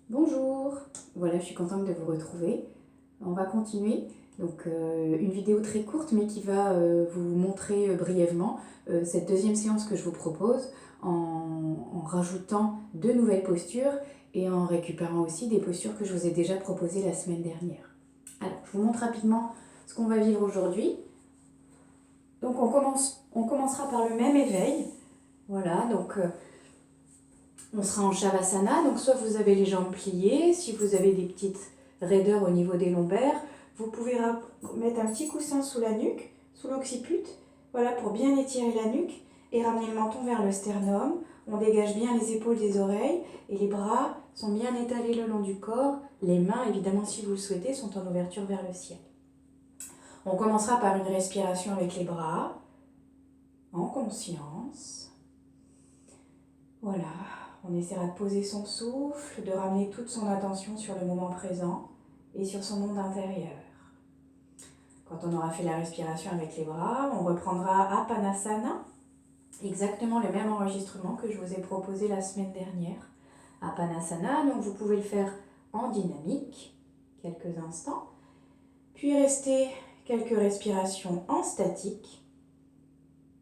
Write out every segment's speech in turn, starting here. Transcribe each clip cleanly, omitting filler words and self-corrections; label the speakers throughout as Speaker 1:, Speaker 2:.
Speaker 1: Bonjour, voilà, je suis contente de vous retrouver. On va continuer. Donc une vidéo très courte mais qui va vous montrer brièvement cette deuxième séance que je vous propose en rajoutant de nouvelles postures et en récupérant aussi des postures que je vous ai déjà proposées la semaine dernière. Alors, je vous montre rapidement ce qu'on va vivre aujourd'hui. Donc on commencera par le même éveil. Voilà, donc on sera en Shavasana, donc soit vous avez les jambes pliées, si vous avez des petites raideurs au niveau des lombaires, vous pouvez mettre un petit coussin sous la nuque, sous l'occiput, voilà, pour bien étirer la nuque et ramener le menton vers le sternum. On dégage bien les épaules des oreilles et les bras sont bien étalés le long du corps. Les mains, évidemment, si vous le souhaitez, sont en ouverture vers le ciel. On commencera par une respiration avec les bras, en conscience. Voilà. On essaiera de poser son souffle, de ramener toute son attention sur le moment présent et sur son monde intérieur. Quand on aura fait la respiration avec les bras, on reprendra Apanasana, exactement le même enregistrement que je vous ai proposé la semaine dernière. Apanasana, donc vous pouvez le faire en dynamique, quelques instants, puis rester quelques respirations en statique.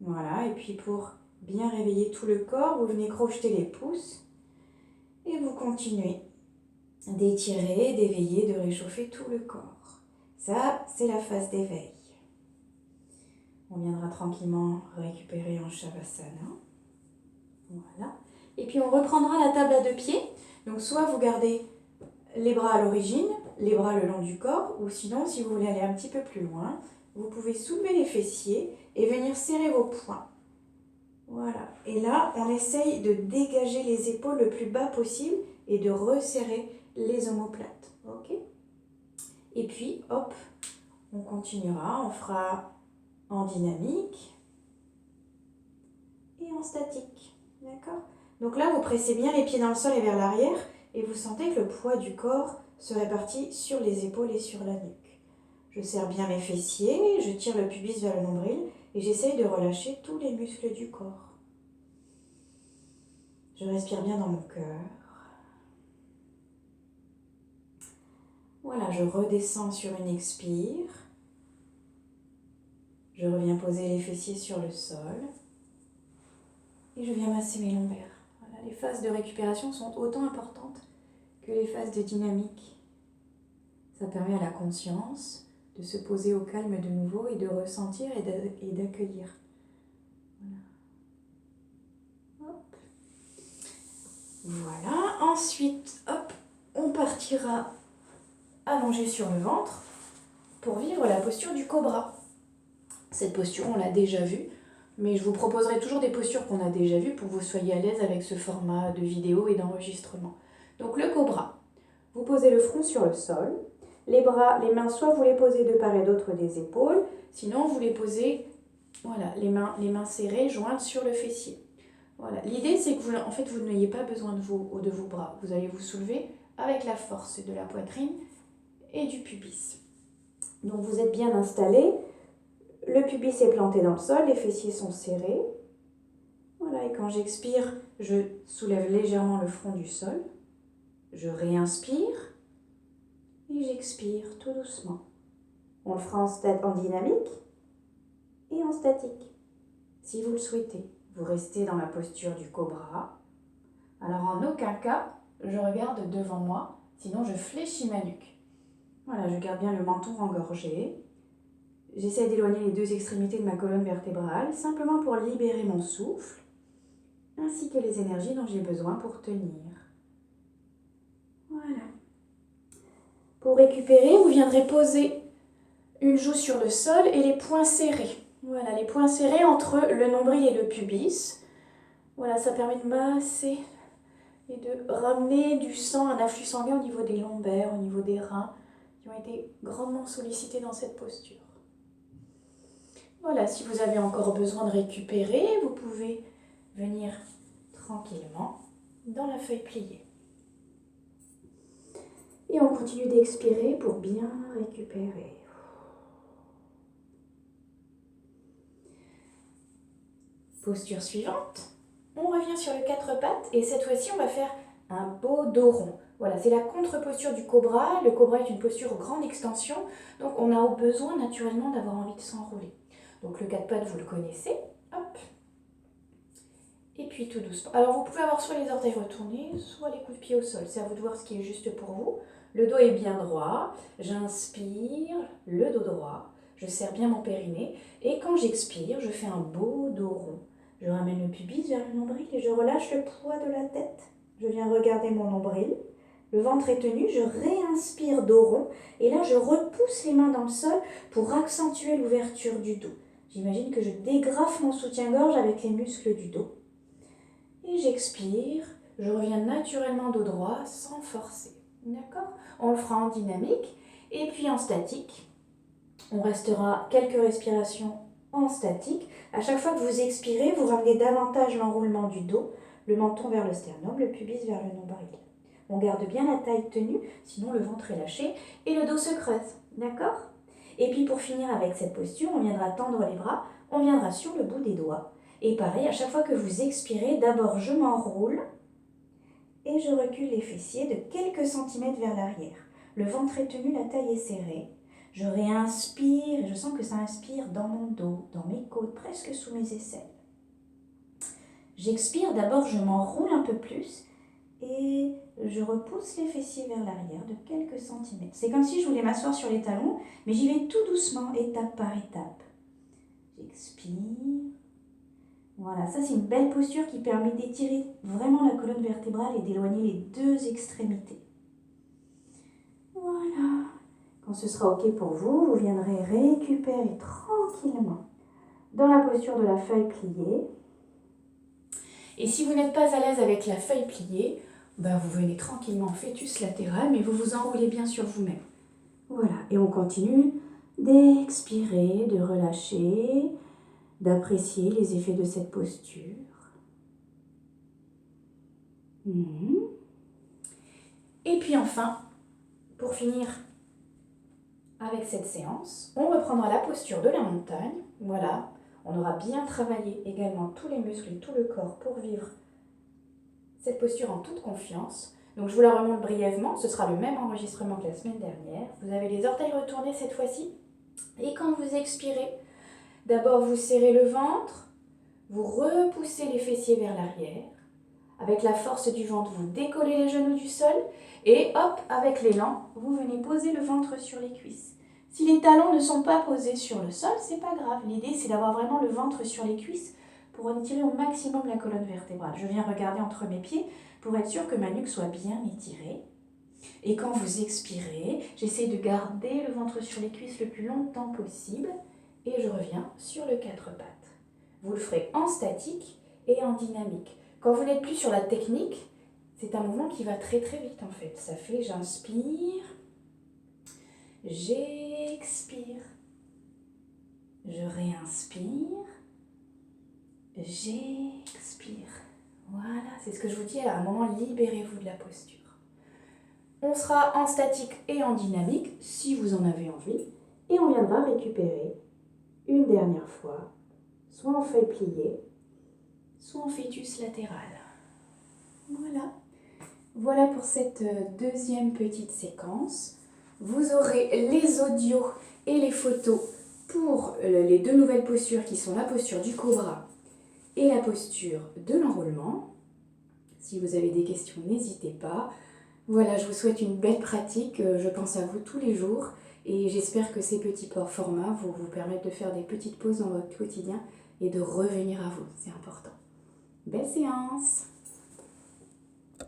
Speaker 1: Voilà, et puis pour bien réveiller tout le corps, vous venez crocheter les pouces et vous continuez d'étirer, d'éveiller, de réchauffer tout le corps. Ça, c'est la phase d'éveil. On viendra tranquillement récupérer en Shavasana. Voilà. Et puis on reprendra la table à deux pieds. Donc soit vous gardez les bras à l'origine, les bras le long du corps, ou sinon, si vous voulez aller un petit peu plus loin, vous pouvez soulever les fessiers et venir serrer vos poings. Voilà. Et là, on essaye de dégager les épaules le plus bas possible et de resserrer les omoplates. Ok ? Et puis, hop, on continuera, on fera en dynamique et en statique. D'accord ? Donc là, vous pressez bien les pieds dans le sol et vers l'arrière et vous sentez que le poids du corps se répartit sur les épaules et sur la nuque. Je serre bien mes fessiers, je tire le pubis vers le nombril et j'essaye de relâcher tous les muscles du corps. Je respire bien dans mon cœur. Voilà, je redescends sur une expire. Je reviens poser les fessiers sur le sol. Et je viens masser mes lombaires. Voilà, les phases de récupération sont autant importantes que les phases de dynamique. Ça permet à la conscience de se poser au calme de nouveau et de ressentir et d'accueillir. Voilà. Hop. Voilà. Ensuite, hop, on partira allongé sur le ventre pour vivre la posture du cobra. Cette posture, on l'a déjà vue, mais je vous proposerai toujours des postures qu'on a déjà vues pour que vous soyez à l'aise avec ce format de vidéo et d'enregistrement. Donc le cobra, vous posez le front sur le sol, les bras, les mains, soit vous les posez de part et d'autre des épaules, sinon vous les posez, voilà, les mains serrées, jointes sur le fessier. Voilà. L'idée, c'est que vous n'ayez pas besoin de vos bras. Vous allez vous soulever avec la force de la poitrine et du pubis. Donc vous êtes bien installé. Le pubis est planté dans le sol, les fessiers sont serrés. Voilà, et quand j'expire, je soulève légèrement le front du sol. Je réinspire et j'expire tout doucement. On le fera en dynamique et en statique. Si vous le souhaitez, vous restez dans la posture du cobra. Alors en aucun cas, je regarde devant moi, sinon je fléchis ma nuque. Voilà, je garde bien le menton engorgé. J'essaie d'éloigner les deux extrémités de ma colonne vertébrale, simplement pour libérer mon souffle, ainsi que les énergies dont j'ai besoin pour tenir. Voilà. Pour récupérer, vous viendrez poser une joue sur le sol et les poings serrés. Voilà, les poings serrés entre le nombril et le pubis. Voilà, ça permet de masser et de ramener du sang, un afflux sanguin au niveau des lombaires, au niveau des reins, qui ont été grandement sollicités dans cette posture. Voilà, si vous avez encore besoin de récupérer, vous pouvez venir tranquillement dans la feuille pliée. Et on continue d'expirer pour bien récupérer. Posture suivante, on revient sur les quatre pattes et cette fois-ci on va faire un beau dos rond. Voilà, c'est la contre-posture du cobra. Le cobra est une posture grande extension, donc on a besoin naturellement d'avoir envie de s'enrouler. Donc le 4 pattes, vous le connaissez. Hop. Et puis tout doucement. Alors vous pouvez avoir soit les orteils retournés, soit les coups de pied au sol. C'est à vous de voir ce qui est juste pour vous. Le dos est bien droit. J'inspire, le dos droit. Je serre bien mon périnée. Et quand j'expire, je fais un beau dos rond. Je ramène le pubis vers le nombril et je relâche le poids de la tête. Je viens regarder mon nombril. Le ventre est tenu, je réinspire dos rond. Et là, je repousse les mains dans le sol pour accentuer l'ouverture du dos. J'imagine que je dégrafe mon soutien-gorge avec les muscles du dos. Et j'expire, je reviens naturellement dos droit sans forcer. D'accord? On le fera en dynamique et puis en statique. On restera quelques respirations en statique. À chaque fois que vous expirez, vous ramenez davantage l'enroulement du dos, le menton vers le sternum, le pubis vers le nombril. On garde bien la taille tenue, sinon le ventre est lâché et le dos se creuse. D'accord? Et puis pour finir avec cette posture, on viendra tendre les bras, on viendra sur le bout des doigts. Et pareil, à chaque fois que vous expirez, d'abord je m'enroule et je recule les fessiers de quelques centimètres vers l'arrière. Le ventre est tenu, la taille est serrée. Je réinspire et je sens que ça inspire dans mon dos, dans mes côtes, presque sous mes aisselles. J'expire, d'abord je m'enroule un peu plus et je repousse les fessiers vers l'arrière de quelques centimètres. C'est comme si je voulais m'asseoir sur les talons, mais j'y vais tout doucement, étape par étape. J'expire. Voilà, ça c'est une belle posture qui permet d'étirer vraiment la colonne vertébrale et d'éloigner les deux extrémités. Voilà. Quand ce sera OK pour vous, vous viendrez récupérer tranquillement dans la posture de la feuille pliée. Et si vous n'êtes pas à l'aise avec la feuille pliée, vous venez tranquillement en fœtus latéral, mais vous vous enroulez bien sur vous-même. Voilà, et on continue d'expirer, de relâcher, d'apprécier les effets de cette posture. Et puis enfin, pour finir avec cette séance, on reprendra la posture de la montagne. Voilà, on aura bien travaillé également tous les muscles et tout le corps pour vivre cette posture en toute confiance. Donc je vous la remonte brièvement, ce sera le même enregistrement que la semaine dernière. Vous avez les orteils retournés cette fois-ci. Et quand vous expirez, d'abord vous serrez le ventre, vous repoussez les fessiers vers l'arrière. Avec la force du ventre, vous décollez les genoux du sol et hop, avec l'élan, vous venez poser le ventre sur les cuisses. Si les talons ne sont pas posés sur le sol, c'est pas grave. L'idée, c'est d'avoir vraiment le ventre sur les cuisses pour étirer au maximum la colonne vertébrale. Je viens regarder entre mes pieds pour être sûr que ma nuque soit bien étirée. Et quand vous expirez, j'essaie de garder le ventre sur les cuisses le plus longtemps possible et je reviens sur le 4 pattes. Vous le ferez en statique et en dynamique. Quand vous n'êtes plus sur la technique, c'est un mouvement qui va très très vite en fait. Ça fait j'inspire, j'expire, je réinspire, j'expire. Voilà, c'est ce que je vous dis, à un moment, libérez-vous de la posture. On sera en statique et en dynamique, si vous en avez envie, et on viendra récupérer une dernière fois, soit en feuille pliée, soit en fœtus latéral. Voilà. Voilà pour cette deuxième petite séquence. Vous aurez les audios et les photos pour les deux nouvelles postures qui sont la posture du cobra et la posture de l'enroulement. Si vous avez des questions, n'hésitez pas. Voilà, je vous souhaite une belle pratique. Je pense à vous tous les jours et j'espère que ces petits formats vont vous permettre de faire des petites pauses dans votre quotidien et de revenir à vous. C'est important. Belle séance!